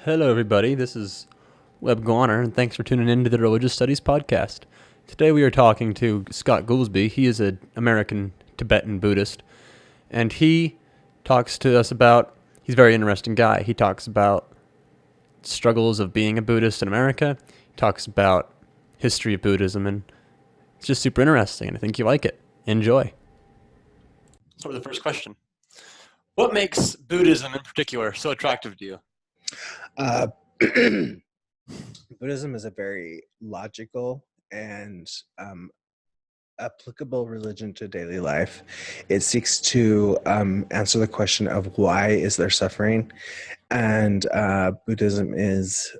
Hello, everybody. This is Webb Glauner, and thanks for tuning in to the Religious Studies Podcast. Today we are talking to Scott Goolsby. He is an American Tibetan Buddhist, and he talks to us about, he's a very interesting guy. He talks about struggles of being a Buddhist in America. He talks about history of Buddhism, and it's just super interesting, and I think you like it. Enjoy. Start with the first question. What makes Buddhism in particular so attractive to you? Uh, Buddhism is a very logical and applicable religion to daily life. It seeks to answer the question of why is there suffering, and Buddhism is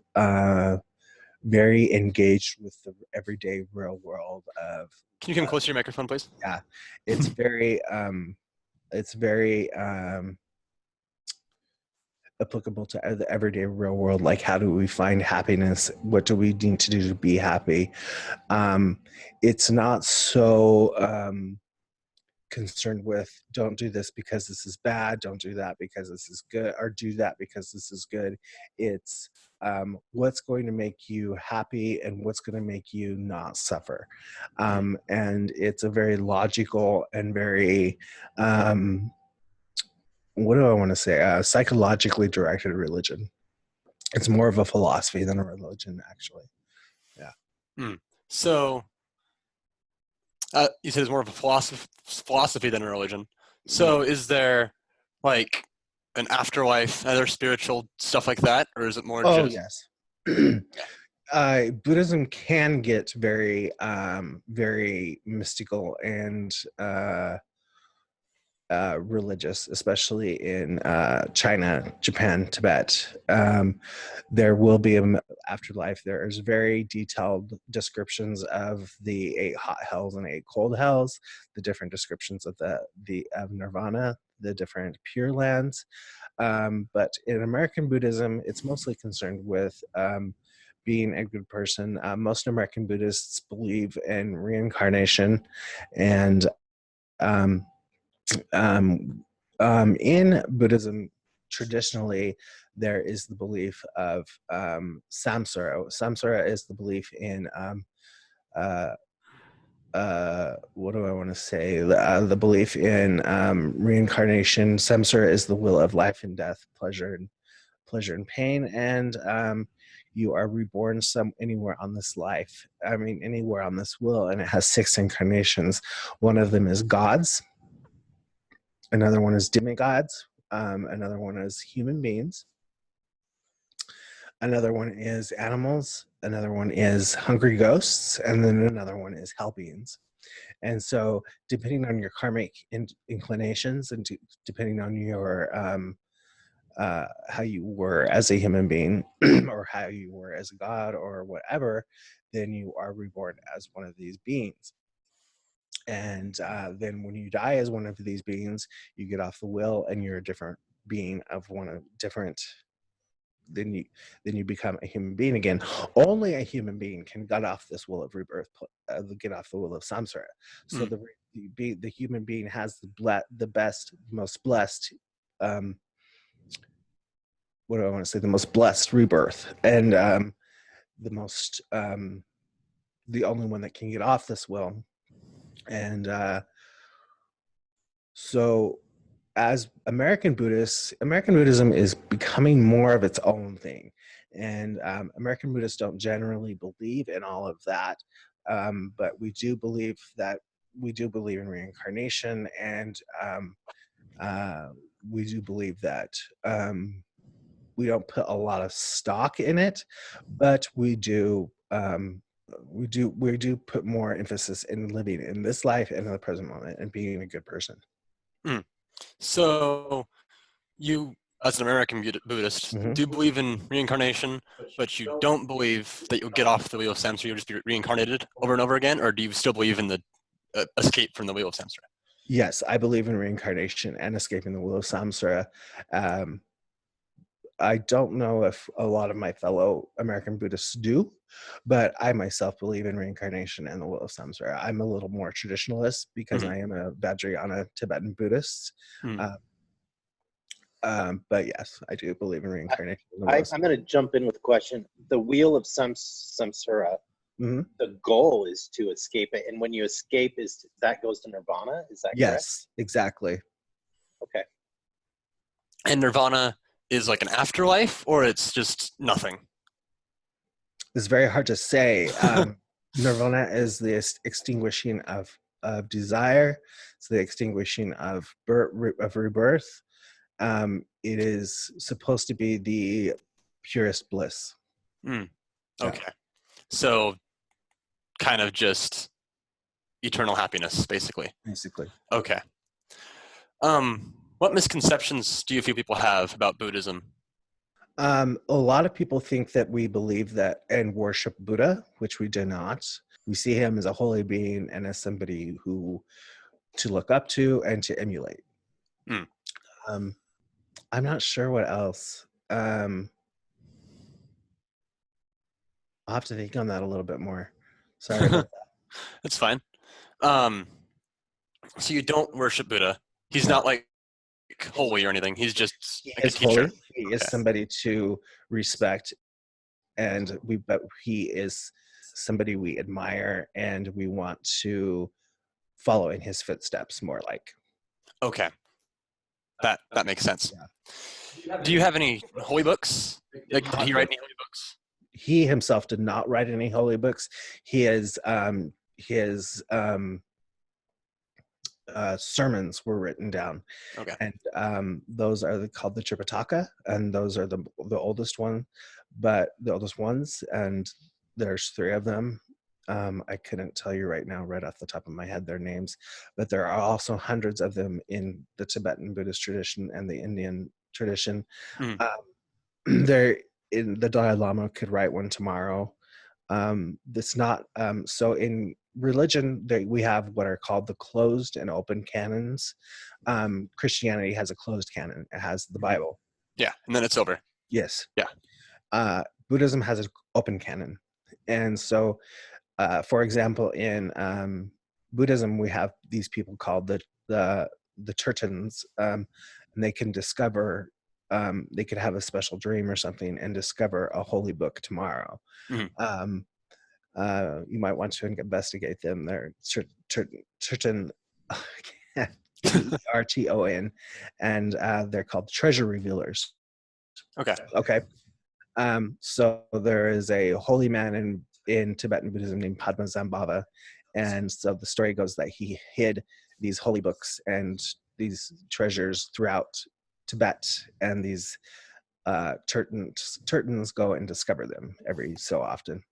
very engaged with the everyday real world of. Can you come closer to your microphone, please? Yeah, it's very applicable to the everyday real world. Like, how do we find happiness? What do we need to do to be happy? It's not so concerned with don't do this because this is bad, don't do that because this is good, or do that because this is good. It's what's going to make you happy and what's going to make you not suffer. And it's a very logical and very what do I want to say? Psychologically directed religion. It's more of a philosophy than a religion, actually. Yeah. So, you said it's more of a philosophy than a religion. So, is there like an afterlife, other spiritual stuff like that, or is it more just? Yes. Buddhism can get very, very mystical and religious, especially in China, Japan, Tibet. There will be an afterlife. There's very detailed descriptions of the 8 hot hells and 8 cold hells, the different descriptions of the of nirvana, the different pure lands. But in American Buddhism, it's mostly concerned with being a good person. Most American Buddhists believe in reincarnation, and in Buddhism, traditionally, there is the belief of samsara. Samsara is the belief in uh, what do I want to say? The belief in reincarnation. Samsara is the will of life and death, pleasure and pain, and you are reborn anywhere on this life. I mean, anywhere on this will, and it has 6 incarnations. One of them is God's. Another one is demigods. Another one is human beings. Another one is animals. Another one is hungry ghosts. And then another one is hell beings. And so, depending on your karmic inclinations and depending on your how you were as a human being or how you were as a god or whatever, then you are reborn as one of these beings. And then when you die as one of these beings, you get off the will and you're a different being of one of different. Then you become a human being again. Only a human being can get off this will of rebirth, get off the will of samsara. So the human being has the best, most blessed. What do I want to say? The most blessed rebirth, and the most the only one that can get off this will. And so as American Buddhists, American Buddhism is becoming more of its own thing. And American Buddhists don't generally believe in all of that. But we do believe in reincarnation, and we do believe that we don't put a lot of stock in it, but we do put more emphasis in living in this life and in the present moment and being a good person. So, you, as an American Buddhist, do believe in reincarnation, but you don't believe that you'll get off the wheel of samsara, you'll just be reincarnated over and over again, or do you still believe in the escape from the wheel of samsara? Yes, I believe in reincarnation and escaping the wheel of samsara. I don't know if a lot of my fellow American Buddhists do, but I myself believe in reincarnation and the will of samsara. I'm a little more traditionalist because I am a Vajrayana Tibetan Buddhist. But yes, I do believe in reincarnation. I'm going to jump in with a question. The wheel of samsara, the goal is to escape it, and when you escape, that goes to nirvana? Is that correct? Yes, exactly. Okay. And nirvana is like an afterlife, or it's just nothing? It's very hard to say. Nirvana is the extinguishing of desire. It's the extinguishing of rebirth. It is supposed to be the purest bliss. Okay. Yeah. So kind of just eternal happiness, basically. Basically. Okay. What misconceptions do you feel people have about Buddhism? A lot of people think that we believe that and worship Buddha, which we do not. We see him as a holy being and as somebody who to look up to and to emulate. I'm not sure what else. I'll have to think on that a little bit more. Sorry about that. That's fine. So you don't worship Buddha. He's not like holy or anything. He's just like a teacher. Holy. He is somebody to respect, but he is somebody we admire and we want to follow in his footsteps more like. Okay. That makes sense. Yeah. Do you have any holy books? Like, did he write any holy books? He himself did not write any holy books. His sermons were written down. Okay. And those are called the Tripitaka, and those are the oldest one, but the oldest ones, and there's 3 of them. I couldn't tell you right now, right off the top of my head, their names, but there are also hundreds of them in the Tibetan Buddhist tradition and the Indian tradition. They're in the Dalai Lama could write one tomorrow. That's not so in religion we have what are called the closed and open canons. Christianity has a closed canon. It has the Bible. Yeah, and then it's over. Yes. Yeah. Buddhism has an open canon, and so for example, in Buddhism, we have these people called the Tertans, and they can discover. They could have a special dream or something and discover a holy book tomorrow. You might want to investigate them. They're Tertan, Rton, and they're called treasure revealers. Okay. So there is a holy man in Tibetan Buddhism named Padmasambhava, and so the story goes that he hid these holy books and these treasures throughout Tibet, and these Tertans go and discover them every so often.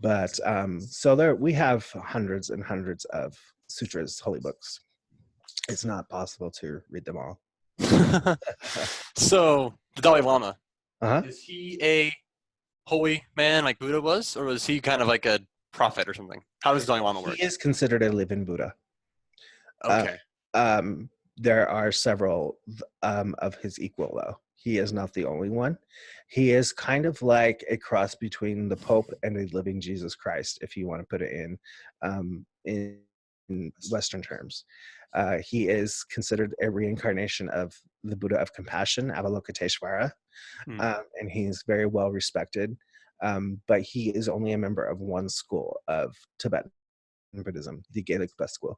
But so there we have hundreds and hundreds of sutras, holy books. It's not possible to read them all. So the Dalai Lama, Uh-huh. is he a holy man like Buddha was, or was he kind of like a prophet or something? How does Dalai Lama work? He is considered a living Buddha. Okay. There are several of his equal, though. He is not the only one. He is kind of like a cross between the Pope and a living Jesus Christ, if you want to put it in Western terms. He is considered a reincarnation of the Buddha of compassion, Avalokiteshvara, and he's very well respected. But he is only a member of one school of Tibetan Buddhism, the Gelugpa school.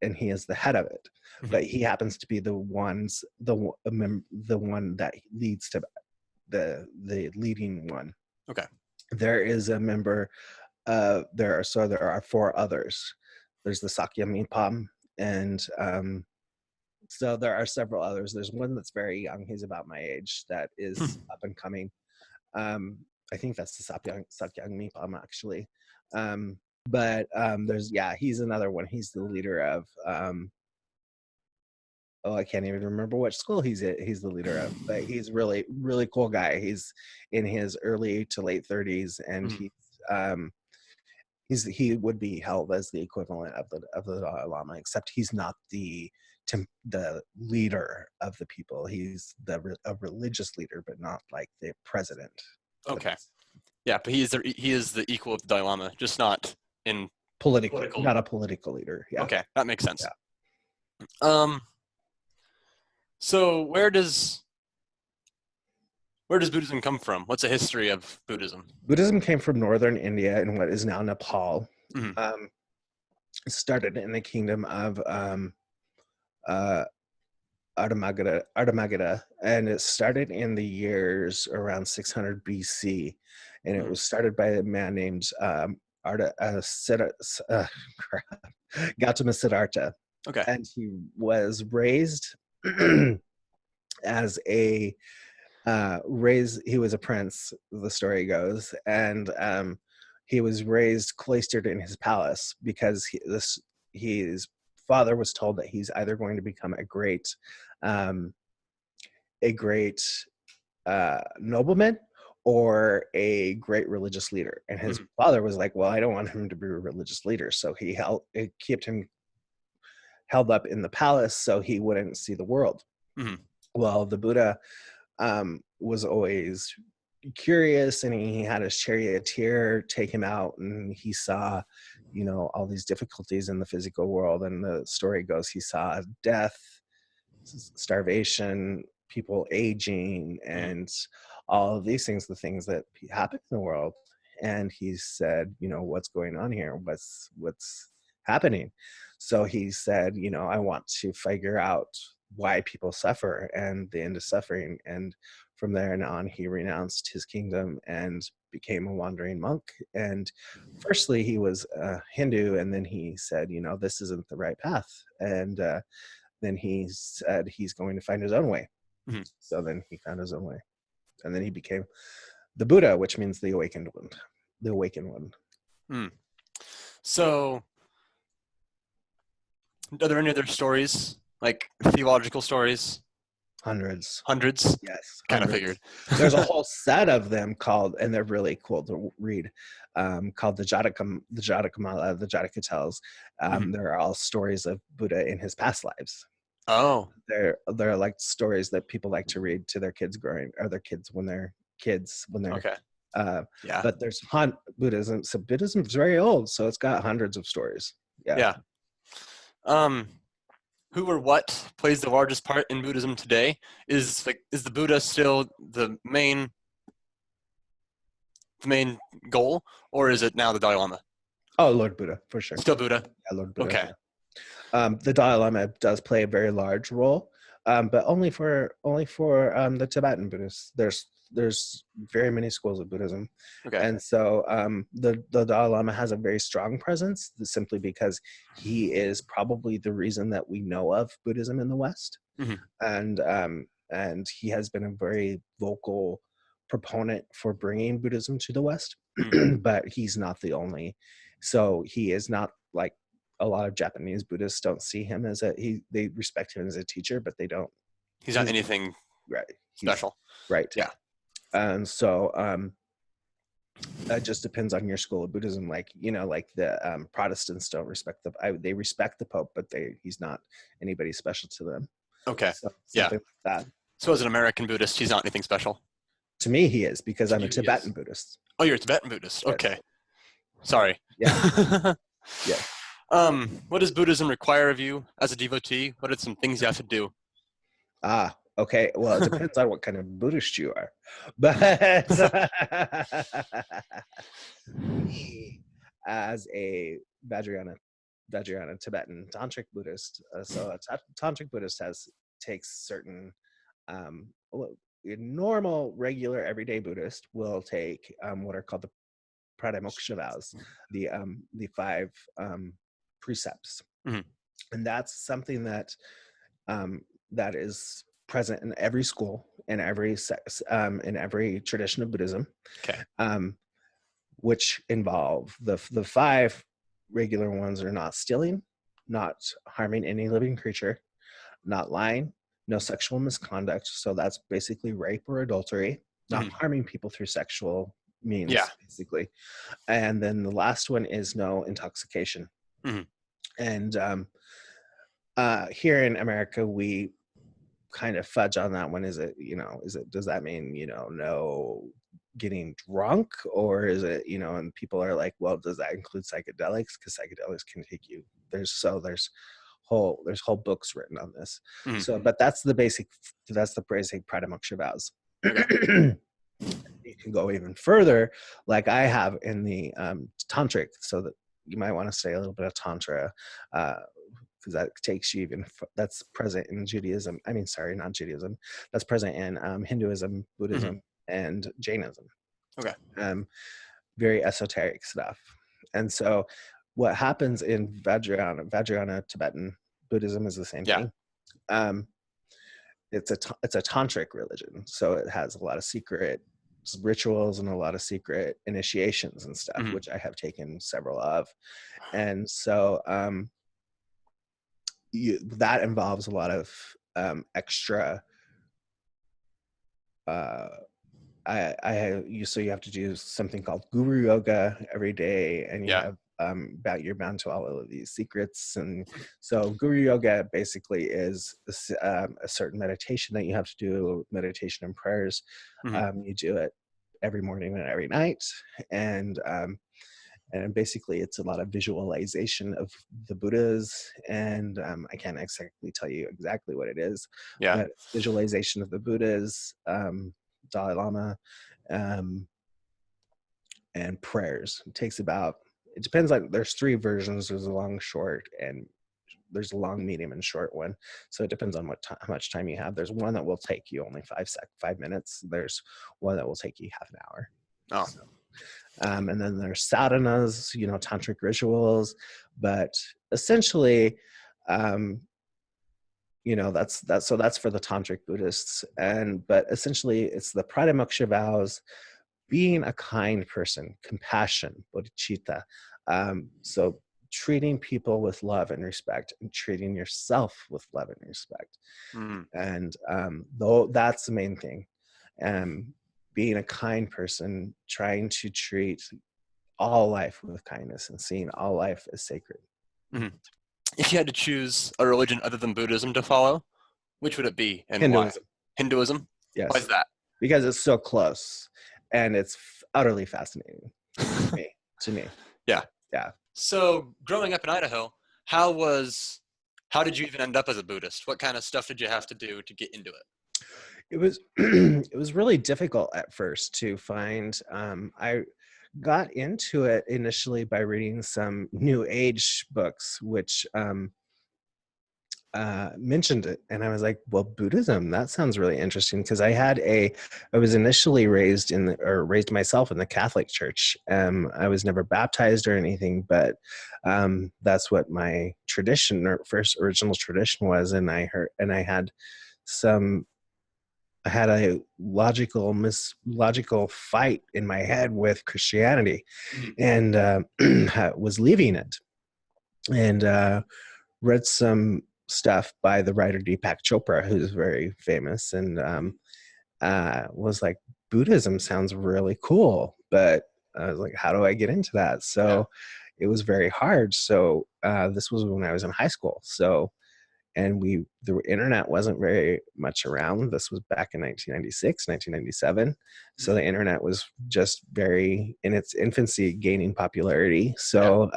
And he is the head of it, but he happens to be the one that leads to the leading one. Okay. There is a member. There are 4 others. There's the Sakya Mipam, and so there are several others. There's one that's very young. He's about my age. That is up and coming. I think that's the Sakya Mipam actually. But he's another one. He's the leader of I can't even remember which school he's the leader of, but he's really, really cool guy. He's in his early to late 30s, and he would be held as the equivalent of the Dalai Lama, except he's not the leader of the people. He's a religious leader, but not like the president. Okay. Yeah, but he is the equal of the Dalai Lama, just not in political, not a political leader. Yeah. Okay, that makes sense. Yeah. So where does Buddhism come from? What's the history of Buddhism? Buddhism came from northern India in what is now Nepal. Mhm. It started in the kingdom of uh, Ardhamagada, and it started in the years around 600 BC, and it was started by a man named Gautama Siddhartha, Okay. and he was raised as a he was a prince, the story goes, and he was raised cloistered in his palace because his father was told that he's either going to become um, a great nobleman or a great religious leader. And his father was like, well, I don't want him to be a religious leader. So it kept him held up in the palace so he wouldn't see the world. Well, the Buddha was always curious, and he had his charioteer take him out, and he saw, all these difficulties in the physical world. And the story goes, he saw death, starvation, people aging, and all of these things, the things that happen in the world. And he said, what's going on here? What's happening? So he said, I want to figure out why people suffer and the end of suffering. And from there and on, he renounced his kingdom and became a wandering monk. And firstly, he was a Hindu, and then he said, this isn't the right path. And then he said he's going to find his own way. So then he found his own way. And then he became the Buddha, which means the awakened one. The awakened one. So are there any other stories, like theological stories? Hundreds. Yes. Kind of figured. There's a whole set of them called, and they're really cool to read, called the Jatakamala, the Jataka tells. They're all stories of Buddha in his past lives. Oh. They're like stories that people like to read to their kids when they're okay. Yeah. But there's Buddhism. So Buddhism is very old, so it's got hundreds of stories. Yeah. Who or what plays the largest part in Buddhism today? Is the Buddha still the main goal, or is it now the Dalai Lama? Oh, Lord Buddha, for sure. Still Buddha? Yeah, Lord Buddha. Okay. Yeah. The Dalai Lama does play a very large role, but only for the Tibetan Buddhists. There's very many schools of Buddhism. Okay. And so the Dalai Lama has a very strong presence simply because he is probably the reason that we know of Buddhism in the West. And he has been a very vocal proponent for bringing Buddhism to the West, but he's not the only. So he is not like a lot of Japanese Buddhists don't see him as they respect him as a teacher, but they don't. He's not anything special. Right. Yeah. And so that just depends on your school of Buddhism. Like, like the Protestants don't respect they respect the Pope, but he's not anybody special to them. Okay. So, something like that. So as an American Buddhist, he's not anything special? To me, he is, because I'm a Tibetan Buddhist. Oh, you're a Tibetan Buddhist. Yes. Okay. Sorry. Yeah. Yeah. What does Buddhism require of you as a devotee? What are some things you have to do? Okay. Well, it depends on what kind of Buddhist you are. But as a Vajrayana Tibetan Tantric Buddhist, so a Tantric Buddhist takes certain a normal, regular, everyday Buddhist will take what are called the Pradimoksha vows, the 5 precepts, and that's something that that is present in every school, in every tradition of Buddhism. Okay. Which involve the 5 regular ones are not stealing, not harming any living creature, not lying, no sexual misconduct. So that's basically rape or adultery, not harming people through sexual means, basically. And then the last one is no intoxication. And here in America, we kind of fudge on that one. Does that mean, no getting drunk, or is it, and people are like, well, does that include psychedelics? Because psychedelics can take you, there's there's whole books written on this. Mhm. So, but that's the basic Pradamoksha vows. Okay. You can go even further, like I have in the tantric, so that you might want to say a little bit of tantra, because that takes you that's present in Judaism. I mean, sorry, not Judaism. That's present in Hinduism, Buddhism, and Jainism. Okay. Very esoteric stuff. And so what happens in Vajrayana Tibetan Buddhism is the same thing. It's a tantric religion, so it has a lot of secret rituals and a lot of secret initiations and stuff, which I have taken several of. And so that involves a lot of extra so you have to do something called guru yoga every day, and you have you're bound to all of these secrets. And so guru yoga basically is a certain meditation that you have to do, meditation and prayers. You do it every morning and every night, and basically it's a lot of visualization of the Buddhas, and I can't exactly tell you exactly what it is, but visualization of the Buddhas, Dalai Lama, and prayers. It depends on, there's 3 versions. There's a long, short, and there's a long, medium, and short one. So it depends on how much time you have. There's one that will take you only 5 minutes. There's one that will take you half an hour. So, and then there's sadhanas, tantric rituals, but essentially, that's for the tantric Buddhists. But essentially it's the Pradamoksha vows, being a kind person, compassion, bodhicitta. So treating people with love and respect, and treating yourself with love and respect. And though that's the main thing. Being a kind person, trying to treat all life with kindness and seeing all life as sacred. If you had to choose a religion other than Buddhism to follow, which would it be, and Hinduism. why? Hinduism? Yes. Why is that? Because it's so close, and it's utterly fascinating to me. Yeah. Yeah. So growing up in Idaho, how did you even end up as a Buddhist? What kind of stuff did you have to do to get into it? It was it was really difficult at first to find. I got into it initially by reading some New Age books, which mentioned it, and I was like, well, Buddhism, that sounds really interesting, because I was initially raised myself in the Catholic Church. I was never baptized or anything, but that's what my tradition, or first original tradition, was. And I had a logical fight in my head with Christianity, and was leaving it, and read some stuff by the writer Deepak Chopra, who's very famous, and was like, Buddhism sounds really cool, but I was like, how do I get into that? So it was very hard. So this was when I was in high school. So, and the internet wasn't very much around. This was back in 1996, 1997. So the internet was just very in its infancy, gaining popularity. So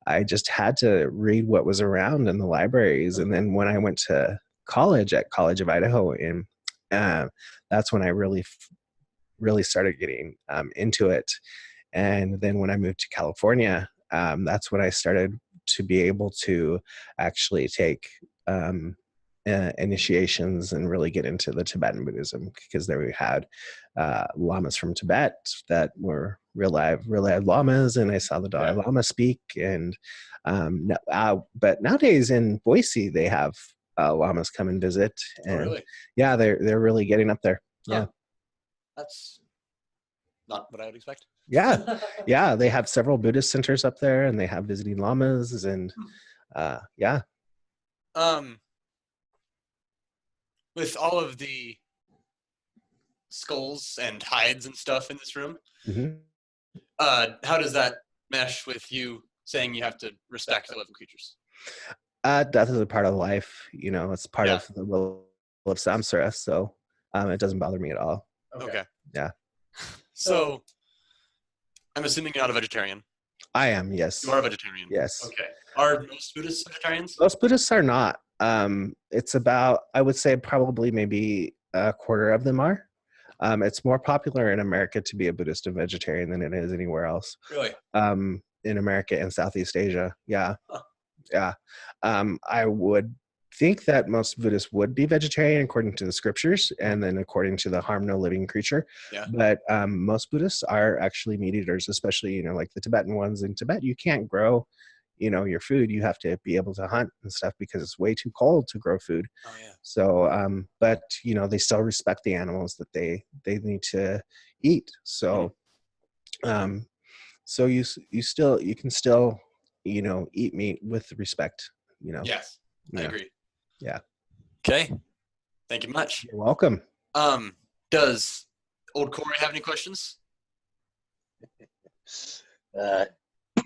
I just had to read what was around in the libraries. And then when I went to college at College of Idaho, that's when I really started getting into it. And then when I moved to California, that's when I started to be able to actually take initiations and really get into the Tibetan Buddhism, because there we had lamas from Tibet that were real live lamas, and I saw the Dalai Lama speak. And but nowadays in Boise, they have lamas come and visit. And really? Yeah, they're really getting up there. Yeah. That's not what I would expect. Yeah. Yeah, they have several Buddhist centers up there, and they have visiting lamas, and yeah. With all of the skulls and hides and stuff in this room, how does that mesh with you saying you have to respect the living creatures? Death is a part of life. It's part of the will of samsara, so it doesn't bother me at all. Okay. Yeah. So I'm assuming you're not a vegetarian. I am, yes. You are a vegetarian? Yes. Okay. Are most Buddhists vegetarians? Most Buddhists are not. It's about, I would say probably maybe a quarter of them are. It's more popular in America to be a Buddhist and vegetarian than it is anywhere else. Really? In America and Southeast Asia. Yeah. Huh. Yeah. I would think that most Buddhists would be vegetarian according to the scriptures and then according to the harm no living creature. Yeah. But most Buddhists are actually meat eaters, especially, like the Tibetan ones. In Tibet, you can't grow, your food. You have to be able to hunt and stuff because it's way too cold to grow food. Oh, yeah. So, but, they still respect the animals that they need to eat. So, so you can still, eat meat with respect, Yes, I agree. Yeah. Okay. Thank you much. You're welcome. Does old Corey have any questions?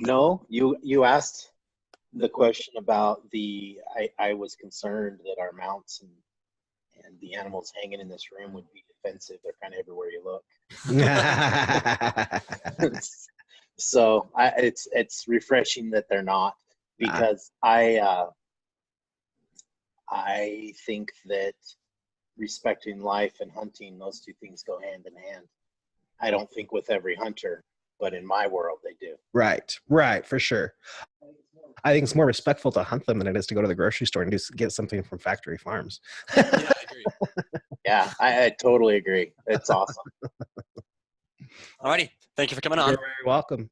No, you asked the question about I was concerned that our mounts and the animals hanging in this room would be defensive. They're kind of everywhere you look. So it's refreshing that they're not, because I think that respecting life and hunting, those two things go hand in hand. I don't think with every hunter, but in my world they do. Right, for sure. I think it's more respectful to hunt them than it is to go to the grocery store and just get something from factory farms. Yeah, I agree. Yeah, I totally agree. It's awesome. Alrighty. Thank you for coming on. You're very welcome.